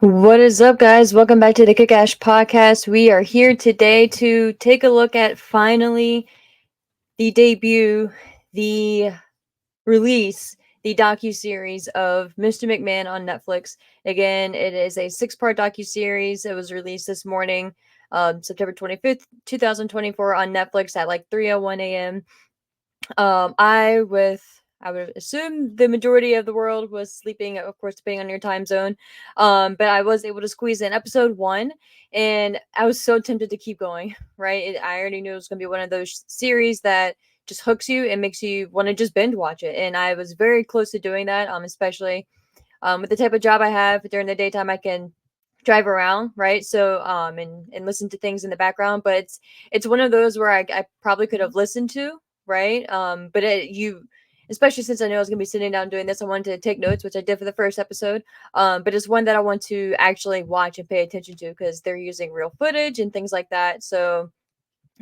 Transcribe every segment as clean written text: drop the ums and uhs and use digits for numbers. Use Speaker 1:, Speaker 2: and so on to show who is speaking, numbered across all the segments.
Speaker 1: What is up, guys? Welcome back to the Kick-Ass Podcast. We are here today to take a look at finally the debut, the release, the docu-series of Mr. McMahon on Netflix. Again, it is a six-part docu-series. It was released this morning, September 25th, 2024 on Netflix at like 3:01 a.m. I would assume the majority of the world was sleeping, of course, depending on your time zone. But I was able to squeeze in episode one, and I was so tempted to keep going. Right, I already knew it was going to be one of those series that just hooks you and makes you want to just binge watch it. And I was very close to doing that. Especially with the type of job I have during the daytime, I can drive around, right? So and listen to things in the background, but it's one of those where I probably could have listened to, right? But you, especially since I know I was gonna be sitting down doing this, I wanted to take notes, which I did for the first episode. But it's one that I want to actually watch and pay attention to because they're using real footage and things like that. So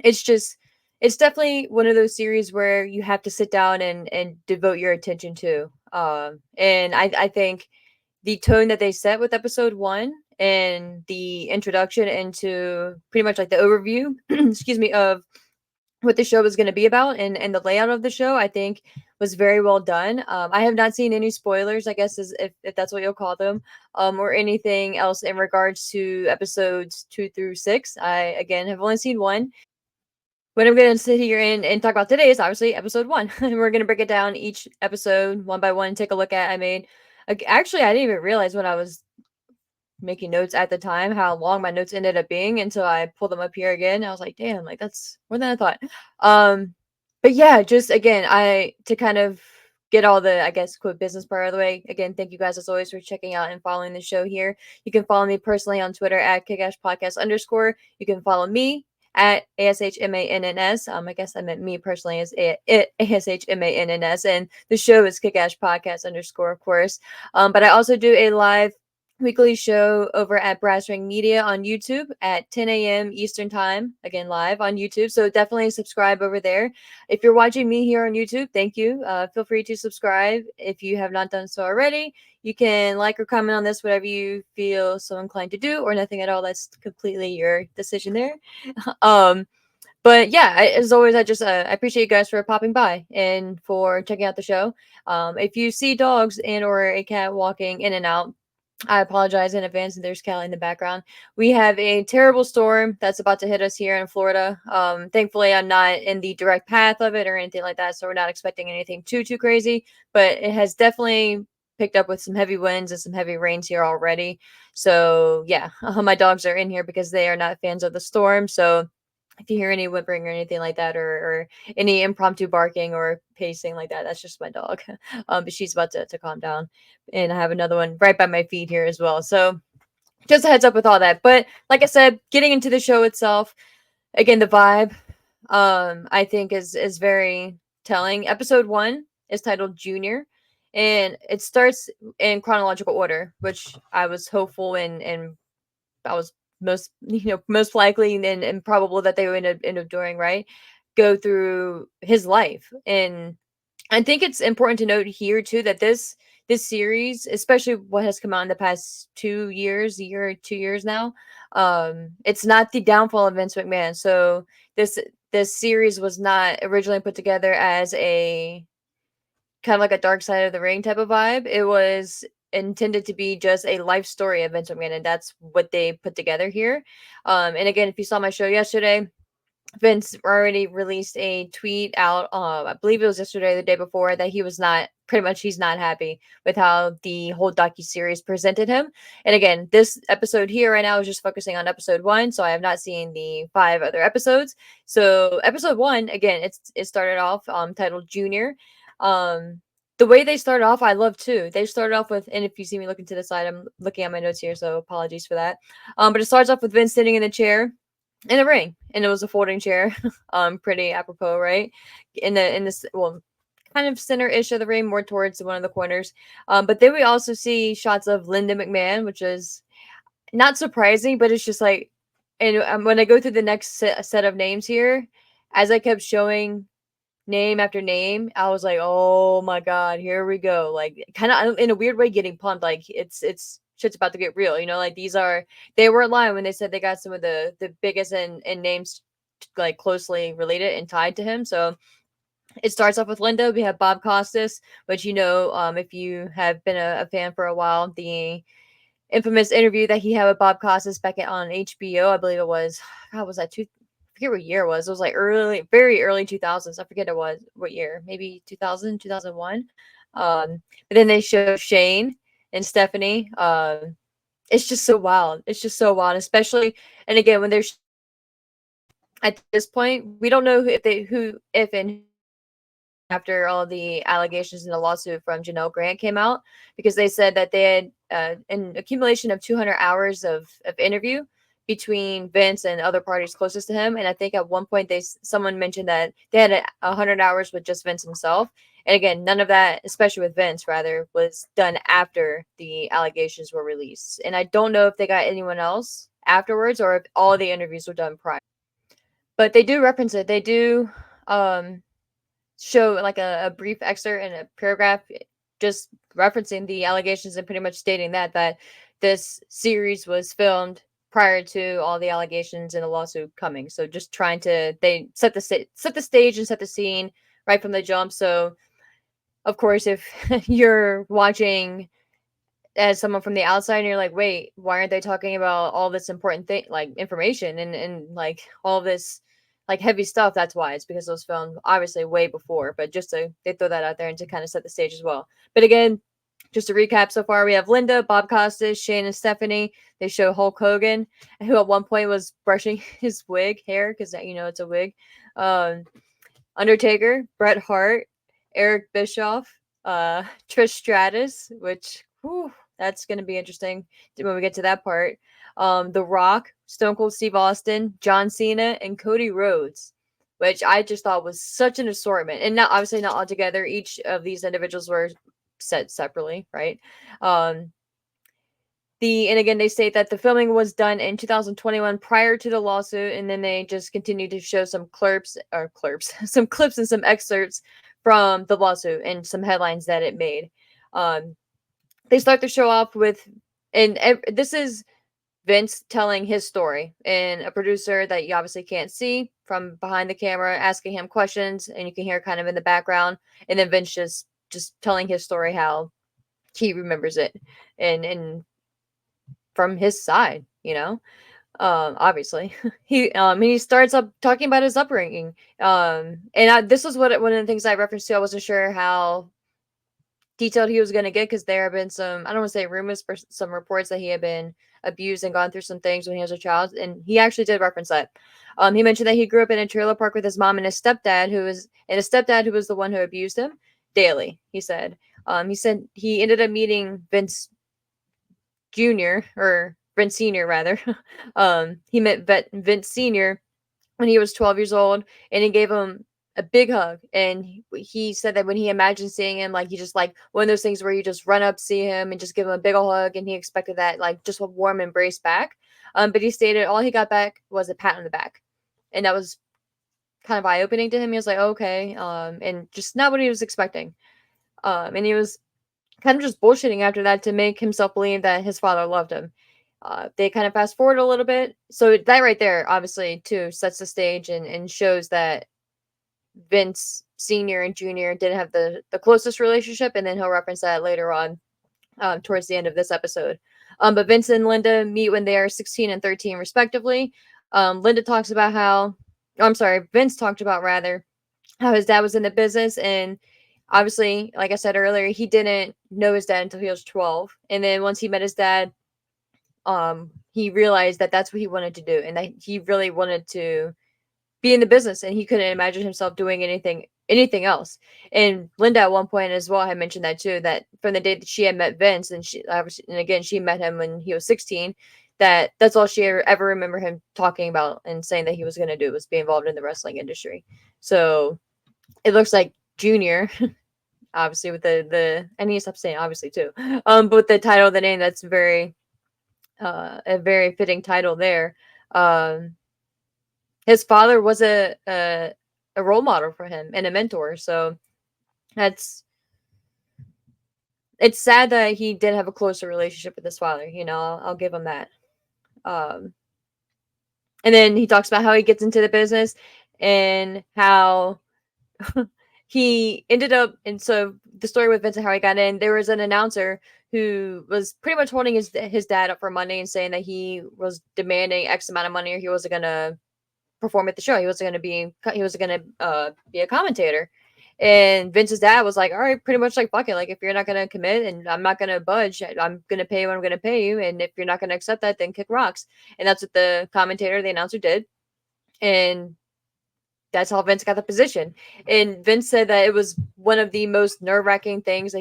Speaker 1: it's just it's definitely one of those series where you have to sit down and devote your attention to. And I think the tone that they set with episode one and the introduction into pretty much like the overview, excuse me, of what the show was going to be about and the layout of the show, I think was very well done. I have not seen any spoilers, I guess, if that's what you'll call them, or anything else in regards to episodes 2 through 6. I, again, have only seen one. What I'm going to sit here and talk about today is obviously episode one. And we're going to break it down each episode one by one, take a look at. Actually, I didn't even realize when I was making notes at the time how long my notes ended up being until I pulled them up here again. I was like, damn, like that's more than I thought. Um, but yeah, just again, I to kind of get all the, I guess, quote business part out of the way. Again, thank you guys as always for checking out and following the show here. You can follow me personally on Twitter at kickasspodcast_. You can follow me at ASHMANNS. I guess I meant me personally as ASHMANNS, and the show is Kickash Podcast_, of course. But I also do a live weekly show over at Brass Ring Media on YouTube at 10 a.m. Eastern Time, again, live on YouTube. So definitely subscribe over there. If you're watching me here on YouTube, thank you. Feel free to subscribe if you have not done so already. You can like or comment on this, whatever you feel so inclined to do, or nothing at all. That's completely your decision there. um, but yeah, as always, I appreciate you guys for popping by and for checking out the show. If you see dogs and or a cat walking in and out, I apologize in advance. There's Callie in the background. We have a terrible storm that's about to hit us here in Florida. Thankfully, I'm not in the direct path of it or anything like that, so we're not expecting anything too crazy. But it has definitely picked up with some heavy winds and some heavy rains here already. So yeah, my dogs are in here because they are not fans of the storm. So if you hear any whimpering or anything like that, or any impromptu barking or pacing like that, that's just my dog. But she's about to calm down, and I have another one right by my feet here as well. So just a heads up with all that. But like I said, getting into the show itself, again, the vibe, I think is very telling. Episode one is titled Junior, and it starts in chronological order, which I was hopeful and I was most likely and probable that they would end up doing, right, go through his life. And I think it's important to note here too that this series, especially what has come out in the past 2 years, a year 2 years now, it's not the downfall of Vince McMahon. So this this series was not originally put together as a kind of like a Dark Side of the Ring type of vibe. It was intended to be just a life story of Vince McMahon, and that's what they put together here. And again, if you saw my show yesterday, Vince already released a tweet out. I believe it was yesterday, or the day before, that he was not pretty much he's not happy with how the whole docu series presented him. And again, this episode here right now is just focusing on episode one, so I have not seen the 5 other episodes. So episode one, again, it started off titled Junior. The way they started off, I love too. They started off with, and if you see me looking to the side, I'm looking at my notes here, so apologies for that. But it starts off with Vince sitting in a chair in a ring, and it was a folding chair. Pretty apropos, right? In this, well, kind of center-ish of the ring, more towards one of the corners. But then we also see shots of Linda McMahon, which is not surprising, but it's just like, and when I go through the next set of names here, as I kept showing name after name, I was like, oh my god, here we go. Like, kind of in a weird way, getting pumped. Like, it's shit's about to get real. Like they weren't lying when they said they got some of the biggest and names like closely related and tied to him. So it starts off with Linda. We have Bob Costas, which if you have been a fan for a while, the infamous interview that he had with Bob Costas back on HBO, I believe it was. How was that? I forget what year it was. It was like very early 2000s. I forget it was what year. Maybe 2000, 2001. But then they show Shane and Stephanie. It's just so wild. It's just so wild, especially and again when they're at this point, we don't know if and after all the allegations in the lawsuit from Janelle Grant came out, because they said that they had an accumulation of 200 hours of interview between Vince and other parties closest to him. And I think at one point someone mentioned that they had 100 hours with just Vince himself. And again, none of that, especially with Vince, rather, was done after the allegations were released. And I don't know if they got anyone else afterwards or if all the interviews were done prior. But they do reference it. They do show like a brief excerpt and a paragraph just referencing the allegations and pretty much stating that this series was filmed prior to all the allegations and the lawsuit coming. So just trying to they set the stage and set the scene right from the jump. So of course, if you're watching as someone from the outside and you're like, wait, why aren't they talking about all this important thing, like information and like all this like heavy stuff? That's why. It's because it was filmed obviously way before, but just to they throw that out there and to kind of set the stage as well. But again, just to recap so far, we have Linda, Bob Costas, Shane, and Stephanie. They show Hulk Hogan, who at one point was brushing his hair, because it's a wig. Um, Undertaker, Bret Hart, Eric Bischoff, Trish Stratus, which that's going to be interesting when we get to that part. The Rock, Stone Cold Steve Austin, John Cena, and Cody Rhodes, which I just thought was such an assortment. And not obviously not all together. Each of these individuals were set separately, right? And again, they state that the filming was done in 2021 prior to the lawsuit, and then they just continue to show some some clips and some excerpts from the lawsuit and some headlines that it made. They start the show off with, this is Vince telling his story, and a producer that you obviously can't see from behind the camera asking him questions, and you can hear kind of in the background, and then Vince just telling his story, how he remembers it, and from his side, obviously. He starts up talking about his upbringing. This was one of the things I referenced to. I wasn't sure how detailed he was going to get, because there have been some, I don't want to say rumors, but some reports that he had been abused and gone through some things when he was a child, and he actually did reference that. He mentioned that he grew up in a trailer park with his mom and his stepdad, who was the one who abused him daily. He said he ended up meeting Vince Jr. or Vince Sr. rather. He met Vince Sr. when he was 12 years old, and he gave him a big hug. And he said that when he imagined seeing him, like he just like one of those things where you just run up, see him, and just give him a big old hug, and he expected that like just a warm embrace back. But he stated all he got back was a pat on the back, and that was kind of eye opening to him. He was like, okay, and just not what he was expecting. And he was kind of just bullshitting after that to make himself believe that his father loved him. They kind of fast forward a little bit. So that right there, obviously, too, sets the stage and shows that Vince Sr. and Jr. didn't have the closest relationship. And then he'll reference that later on towards the end of this episode. But Vince and Linda meet when they are 16 and 13, respectively. Linda talks about Vince talked about, rather, how his dad was in the business, and obviously, like I said earlier, he didn't know his dad until he was 12. And then once he met his dad, he realized that that's what he wanted to do, and that he really wanted to be in the business, and he couldn't imagine himself doing anything else. And Linda at one point as well had mentioned that too, that from the day that she had met Vince, and she met him when he was 16, that's all she ever remember him talking about and saying that he was going to do, was be involved in the wrestling industry. So it looks like Junior, obviously with the and he's saying obviously too, but with the title, the name, that's a very fitting title there. His father was a role model for him and a mentor, so that's it's sad that he did have a closer relationship with his father. I'll give him that. Um, and then he talks about how he gets into the business and how he ended up. And so the story with Vincent, how he got in, there was an announcer who was pretty much holding his dad up for money and saying that he was demanding X amount of money or he wasn't gonna perform at the show. He wasn't gonna be a commentator. And Vince's dad was like, "All right, pretty much like fuck it. Like if you're not gonna commit and I'm not gonna budge, I'm gonna pay you what I'm gonna pay you. And if you're not gonna accept that, then kick rocks." And that's what the announcer did. And that's how Vince got the position. And Vince said that it was one of the most nerve wracking things that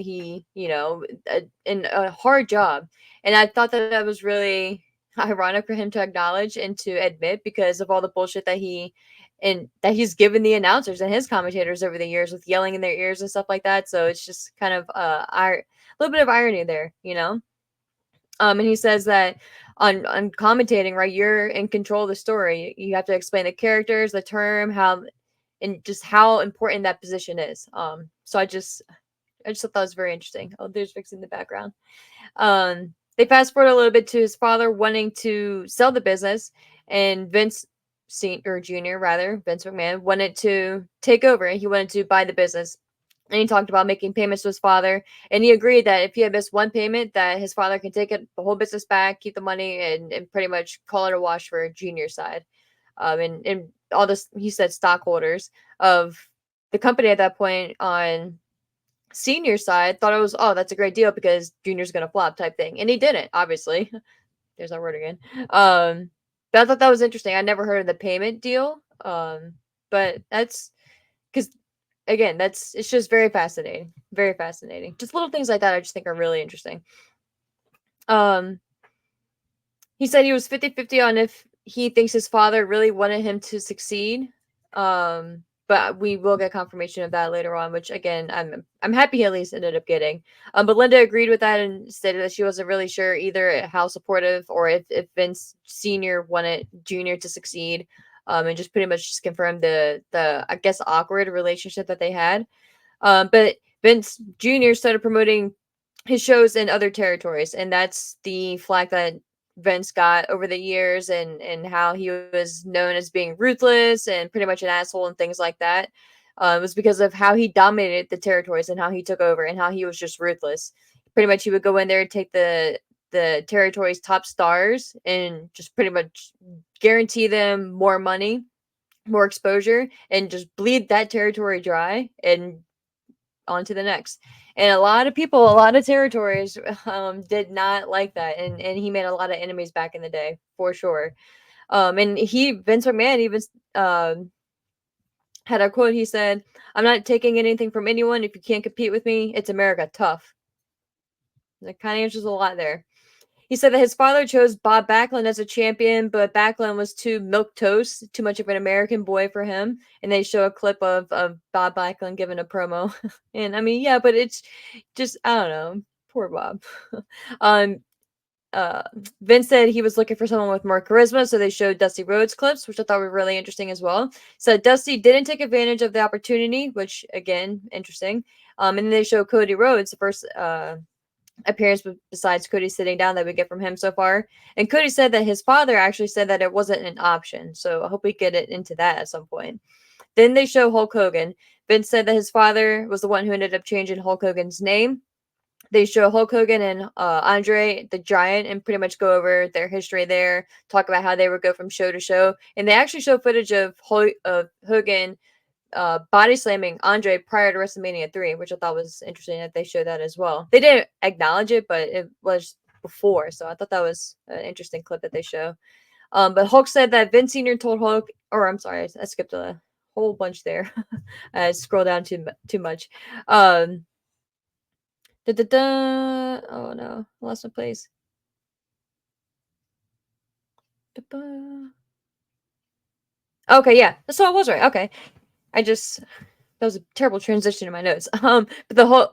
Speaker 1: in a hard job. And I thought that was really ironic for him to acknowledge and to admit because of all the bullshit that he's given the announcers and his commentators over the years with yelling in their ears and stuff like that. So it's just kind of a little bit of irony there. And he says that on commentating, right, you're in control of the story. You have to explain the characters, the term, how and just how important that position is. So I just thought that was very interesting. Oh, there's Vix in the background. They fast forward a little bit to his father wanting to sell the business, and Vince Senior or Junior rather, Vince McMahon wanted to take over and he wanted to buy the business. And he talked about making payments to his father, and he agreed that if he had missed one payment, that his father can take the whole business back, keep the money, and pretty much call it a wash for Junior's side. And all this, he said, stockholders of the company at that point on Senior's side thought it was, oh, that's a great deal because Junior's gonna flop type thing, and he didn't. Obviously, there's that word again. But I thought that was interesting. I never heard of the payment deal. But that's because again, it's just very fascinating. Very fascinating. Just little things like that I just think are really interesting. Um he said he was 50-50 on if he thinks his father really wanted him to succeed. But we will get confirmation of that later on, which again, I'm happy he at least ended up getting. But Linda agreed with that and stated that she wasn't really sure either how supportive or if Vince Senior wanted Junior to succeed. And just pretty much just confirmed the I guess awkward relationship that they had. But Vince Jr. started promoting his shows in other territories, and that's the flack that Vince got over the years, and how he was known as being ruthless and pretty much an asshole and things like that. It was because of how he dominated the territories and how he took over and how he was just ruthless. Pretty much, he would go in there and take the territory's top stars and just pretty much guarantee them more money, more exposure, and just bleed that territory dry and on to the next. And a lot of people, a lot of territories did not like that. And he made a lot of enemies back in the day, for sure. And Vince McMahon, even had a quote. He said, "I'm not taking anything from anyone. If you can't compete with me, it's America. Tough." That kind of answers a lot there. He said that his father chose Bob Backlund as a champion, but Backlund was too milk toast, too much of an American boy for him. And they show a clip of Bob Backlund giving a promo. And I mean, yeah, but it's just, I don't know. Poor Bob. um, uh, Vince said he was looking for someone with more charisma, so they showed Dusty Rhodes clips, which I thought were really interesting as well. So Dusty didn't take advantage of the opportunity, which again, interesting. And then they show Cody Rhodes, the first appearance besides Cody sitting down that we get from him so far. And Cody said that his father actually said that it wasn't an option. So I hope we get it into that at some point. Then they show Hulk Hogan. Vince said that his father was the one who ended up changing Hulk Hogan's name. They show Hulk Hogan and Andre the Giant and pretty much go over their history there, talk about how they would go from show to show. And they actually show footage of Hogan body slamming Andre prior to WrestleMania 3, which I thought was interesting that they showed that as well. They didn't acknowledge it, but it was before, so I thought that was an interesting clip that they show. But Hulk said that Vince Sr. told Hulk, or I'm sorry, I skipped a whole bunch there. I scrolled down too much. Oh no, I lost my place. Okay, yeah, so I was right. Okay, that was a terrible transition in my notes. But the whole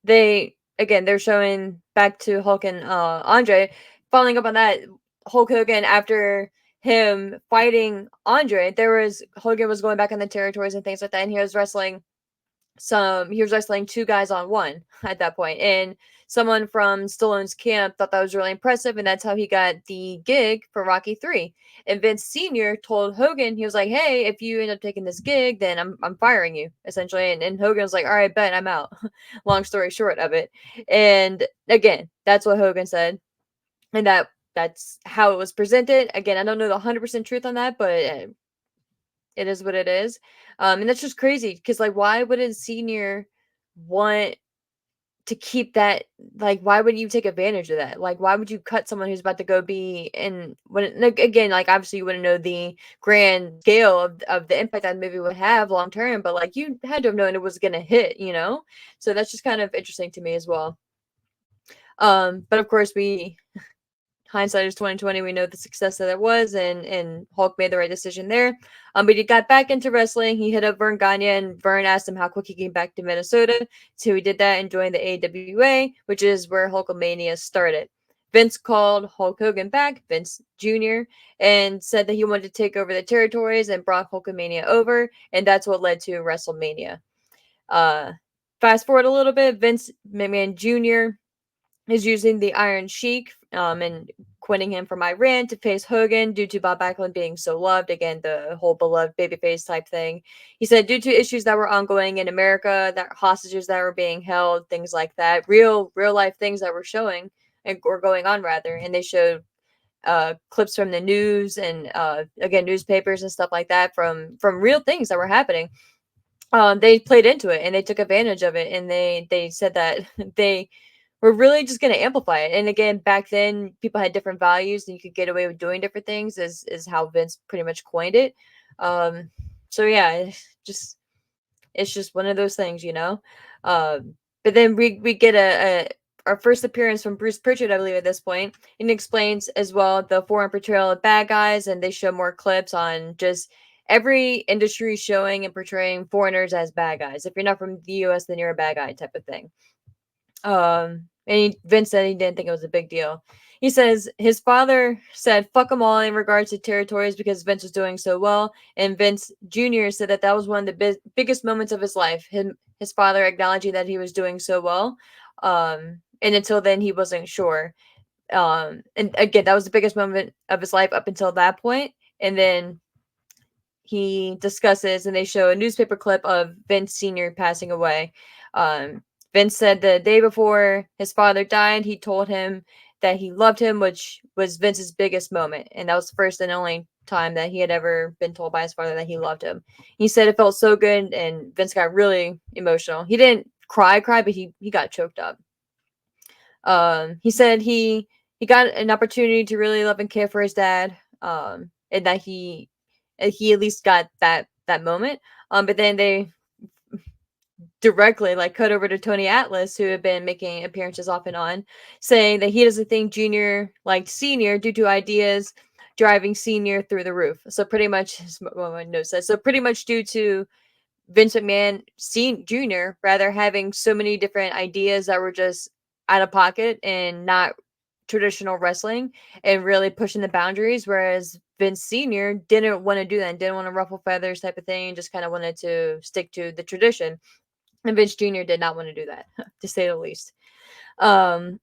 Speaker 1: they're showing back to Hulk and Andre. Following up on that, Hulk Hogan after him fighting Andre, Hogan was going back on the territories and things like that, and he was wrestling he was wrestling two guys on one at that point, and someone from Stallone's camp thought that was really impressive, and that's how he got the gig for Rocky 3. And Vince Sr. told Hogan, he was like, "Hey, if you end up taking this gig, then I'm firing you," essentially. And Hogan was like, "All right, bet, I'm out." Long story short of it. And again, that's what Hogan said, and that's how it was presented. Again, I don't know the 100% truth on that, but it is what it is. And that's just crazy because, like, why wouldn't Senior want to keep that? Like, why would you take advantage of that? Like, why would you cut someone who's about to go be in when, like, again, like, obviously you wouldn't know the grand scale of the impact that movie would have long term, but like you had to have known it was gonna hit, you know? So that's just kind of interesting to me as well. But of course we hindsight is 2020. We know the success that it was, and Hulk made the right decision there. But he got back into wrestling. He hit up Vern Gagne, and Vern asked him how quick he came back to Minnesota. So he did that and joined the AWA, which is where Hulkamania started. Vince called Hulk Hogan back, Vince Jr., and said that he wanted to take over the territories and brought Hulkamania over, and that's what led to WrestleMania. Uh, Fast forward a little bit, Vince McMahon Jr. is using the Iron Sheik and quitting him from Iran to face Hogan due to Bob Backlund being so loved. Again, the whole beloved babyface type thing. He said due to issues that were ongoing in America, that hostages that were being held, things like that, real life things that were showing or going on rather, and they showed clips from the news and again newspapers and stuff like that from real things that were happening. They played into it and they took advantage of it, and they said that they we're really just going to amplify it. And again, back then people had different values and you could get away with doing different things is how Vince pretty much coined it. Um, so yeah, it's just one of those things, you know. But then we get a our first appearance from Bruce Pritchard, I believe, at this point, and he explains as well the foreign portrayal of bad guys, and they show more clips on just every industry showing and portraying foreigners as bad guys. If you're not from the U.S., then you're a bad guy type of thing. Vince said he didn't think it was a big deal. He says his father said "fuck them all" in regards to territories because Vince was doing so well, and Vince Jr. said that that was one of the biggest moments of his life. His father acknowledging that he was doing so well, and until then he wasn't sure. And again, that was the biggest moment of his life up until that point, and then he discusses and they show a newspaper clip of Vince Sr. passing away. Um, Vince said the day before his father died, he told him that he loved him, which was Vince's biggest moment. And that was the first and only time that he had ever been told by his father that he loved him. He said it felt so good, and Vince got really emotional. He didn't cry, but he got choked up. He said he got an opportunity to really love and care for his dad, and that he at least got that moment. But then they directly like cut over to Tony Atlas, who had been making appearances off and on, saying that he doesn't think Junior liked Senior due to ideas driving Senior through the roof. So pretty much, what my note says. So pretty much due to Vince McMahon Jr. rather having so many different ideas that were just out of pocket and not traditional wrestling and really pushing the boundaries, whereas Vince Sr. didn't want to do that, didn't want to ruffle feathers type of thing, just kind of wanted to stick to the tradition. And Vince Jr. did not want to do that, to say the least. Um,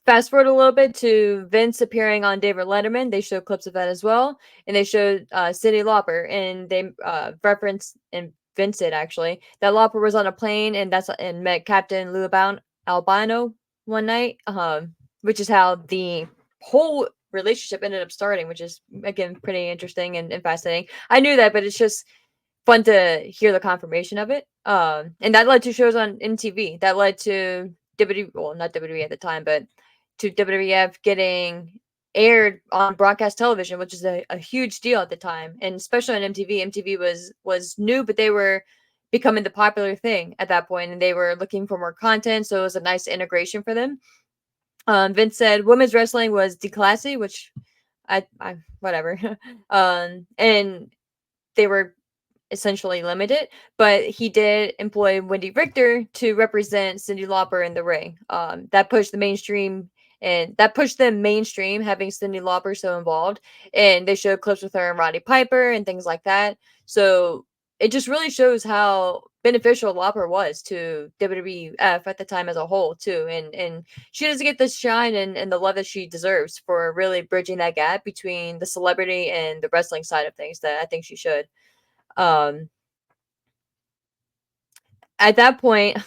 Speaker 1: Fast forward a little bit to Vince appearing on David Letterman. They showed clips of that as well, and they showed Cyndi Lauper, and they referenced, and Vince did actually, that Lauper was on a plane and met Captain Lou Albano one night, which is how the whole relationship ended up starting, which is again pretty interesting and fascinating. I knew that, but it's just fun to hear the confirmation of it. And that led to shows on MTV. That led to WWE, well, not WWE at the time, but to WWF getting aired on broadcast television, which is a huge deal at the time, and especially on MTV. MTV was new, but they were becoming the popular thing at that point, and they were looking for more content, so it was a nice integration for them. Vince said women's wrestling was declassy, which I whatever. And they were essentially limited, but he did employ Wendy Richter to represent Cyndi Lauper in the ring. That pushed the mainstream, and that pushed them mainstream, having Cyndi Lauper so involved. And they showed clips with her and Roddy Piper and things like that. So it just really shows how beneficial Lopper was to WWF at the time as a whole too, and she doesn't get the shine and the love that she deserves for really bridging that gap between the celebrity and the wrestling side of things that I think she should. Um, at that point,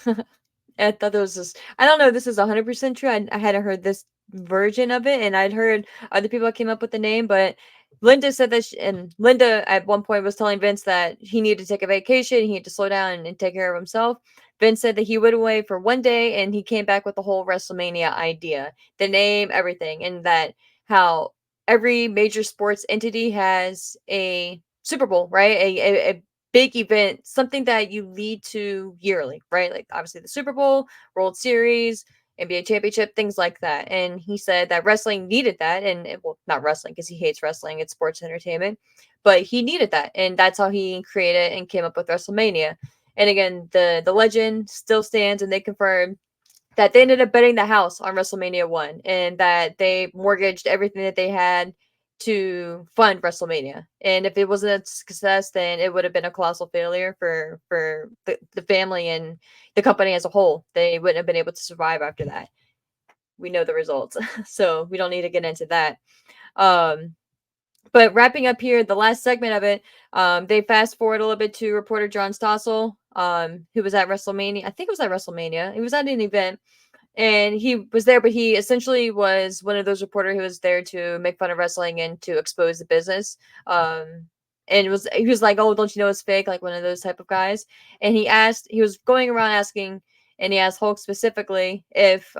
Speaker 1: I thought there was this. I don't know if this is 100% true. I hadn't heard this version of it, and I'd heard other people that came up with the name, but Linda said that, and Linda at one point was telling Vince that he needed to take a vacation, he needed to slow down and take care of himself. Vince said that he went away for one day, and he came back with the whole WrestleMania idea, the name, everything, and that how every major sports entity has a Super Bowl, right? A big event, something that you lead to yearly, right? Like obviously the Super Bowl, World Series, NBA championship, things like that. And he said that wrestling needed that. And well, not wrestling because he hates wrestling, it's sports entertainment, but he needed that. And that's how he created and came up with WrestleMania. And again, the legend still stands, and they confirmed that they ended up betting the house on WrestleMania 1 and that they mortgaged everything that they had to fund WrestleMania. And if it wasn't a success, then it would have been a colossal failure for the family and the company as a whole. They wouldn't have been able to survive after that. We know the results. So we don't need to get into that. Um, but wrapping up here, the last segment of it, they fast forward a little bit to reporter John Stossel, who was at WrestleMania. I think it was at WrestleMania. He was at an event and he was there, but he essentially was one of those reporters who was there to make fun of wrestling and to expose the business. And he was like, "Oh, don't you know it's fake?" Like one of those type of guys. And he was going around asking, and he asked Hulk specifically if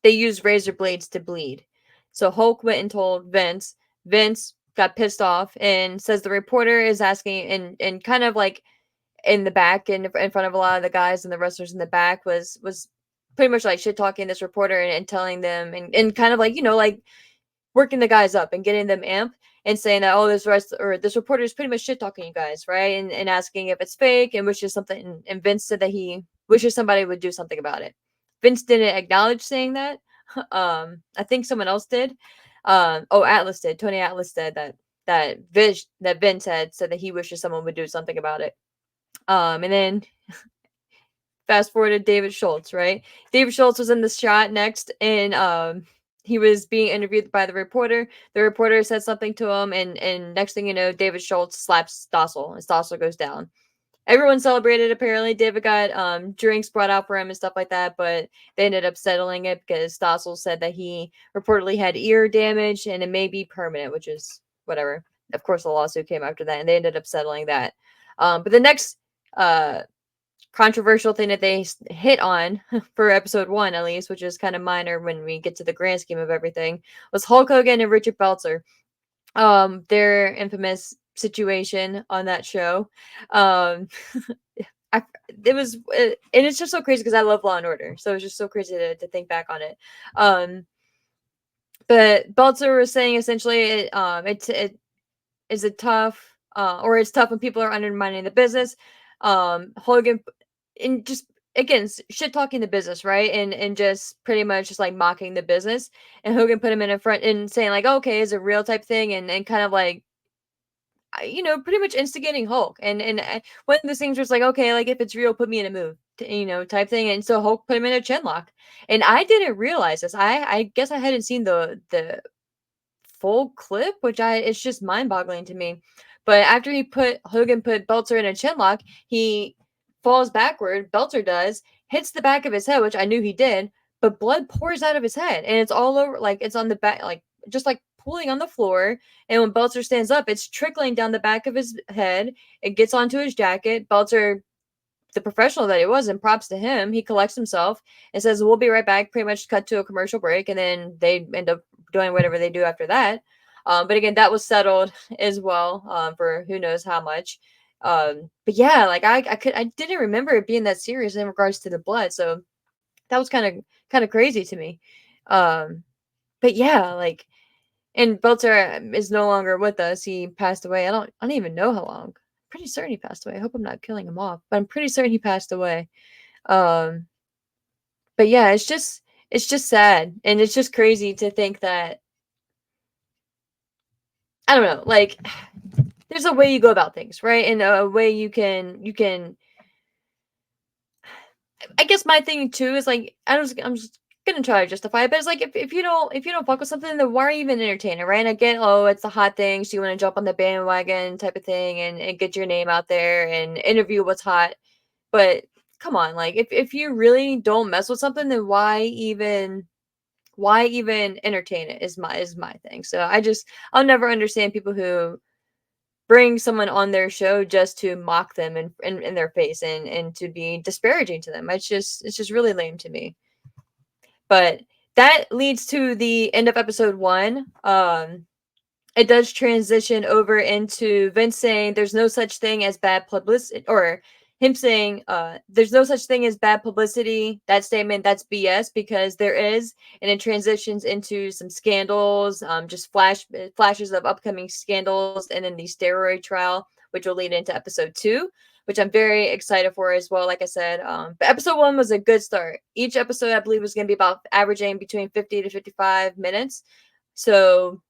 Speaker 1: they use razor blades to bleed. So Hulk went and told Vince. Vince got pissed off and says the reporter is asking, and kind of like in the back and in front of a lot of the guys and the wrestlers in the back was pretty much like shit talking this reporter and telling them and kind of like, like working the guys up and getting them amped and saying that, oh, this reporter is pretty much shit talking you guys, right? And asking if it's fake and wishes something, and Vince said that he wishes somebody would do something about it. Vince didn't acknowledge saying that. I think someone else did. Atlas did. Tony Atlas said that Vince had said that he wishes someone would do something about it. And then fast forward to David Schultz, right? David Schultz was in the shot next, and he was being interviewed by the reporter. The reporter said something to him, and next thing you know, David Schultz slaps Stossel, and Stossel goes down. Everyone celebrated. Apparently, David got drinks brought out for him and stuff like that, but they ended up settling it because Stossel said that he reportedly had ear damage and it may be permanent, which is whatever. Of course, the lawsuit came after that, and they ended up settling that. But the next controversial thing that they hit on for episode 1 at least, which is kind of minor when we get to the grand scheme of everything, was Hulk Hogan and Richard Belzer. Their infamous situation on that show. um it was and it's just so crazy because I love Law and Order, so it's just so crazy to think back on it. But Belzer was saying essentially it is a tough or it's tough when people are undermining the business. Hogan and just again shit talking the business, right? And just pretty much just like mocking the business. And Hogan put him in front and saying like, okay, is it real type thing, and kind of like pretty much instigating Hulk. And one of the things was like, okay, like if it's real, put me in a move, type thing. And so Hulk put him in a chin lock. And I didn't realize this. I guess I hadn't seen the full clip, which it's just mind boggling to me. But after Hogan put Belzer in a chin lock, he falls backward. Belzer does, hits the back of his head, which I knew he did, but blood pours out of his head and it's all over, like it's on the back, like just like pooling on the floor. And when Belzer stands up, it's trickling down the back of his head. It gets onto his jacket. Belzer, the professional that he was, and props to him, he collects himself and says, "We'll be right back." Pretty much cut to a commercial break, and then they end up doing whatever they do after that. But again, that was settled as well for who knows how much. But yeah, like I didn't remember it being that serious in regards to the blood, so that was kind of crazy to me. But yeah, like, and Belter is no longer with us. He passed away. I don't even know how long. Pretty certain he passed away. I hope I'm not killing him off, but I'm pretty certain he passed away. Um, but yeah, it's just sad, and it's just crazy to think that I don't know, like there's a way you go about things, right? And a way you can I guess my thing too is like I'm just gonna try to justify it, but it's like if you don't fuck with something, then why are you even entertain it, right? And I get, oh, it's a hot thing, so you want to jump on the bandwagon type of thing and get your name out there and interview what's hot. But come on, like if you really don't mess with something, then why even entertain it is my thing. So I'll never understand people who bring someone on their show just to mock them in their face and to be disparaging to them. It's just really lame to me. But that leads to the end of episode 1. It does transition over into Vince saying there's no such thing as bad publicity, or him saying there's no such thing as bad publicity. That statement, that's BS, because there is. And it transitions into some scandals, just flashes of upcoming scandals, and then the steroid trial, which will lead into episode 2, which I'm very excited for as well. Like I said, but episode 1 was a good start. Each episode, I believe, was going to be about averaging between 50 to 55 minutes. So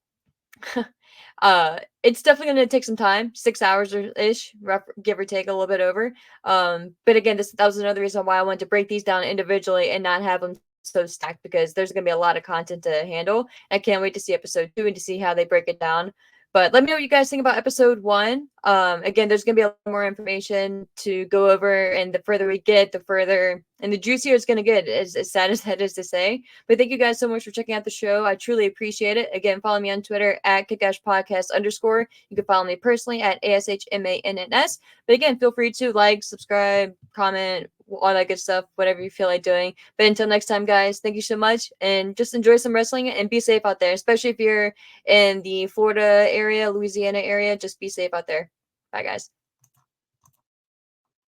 Speaker 1: it's definitely going to take some time, 6 hours or ish, give or take a little bit over. But again, that was another reason why I wanted to break these down individually and not have them so stacked, because there's going to be a lot of content to handle. I can't wait to see episode 2 and to see how they break it down. But let me know what you guys think about episode 1. Again, there's going to be a lot more information to go over, and the further we get, the further and the juicier it's going to get, as sad as that is to say. But thank you guys so much for checking out the show. I truly appreciate it. Again, follow me on Twitter at @kickashpodcast_. You can follow me personally at ASHMANNS. But again, feel free to like, subscribe, comment, all that good stuff, whatever you feel like doing. But until next time, guys, thank you so much, and just enjoy some wrestling and be safe out there, especially if you're in the Florida area, Louisiana area. Just be safe out there. Bye, guys.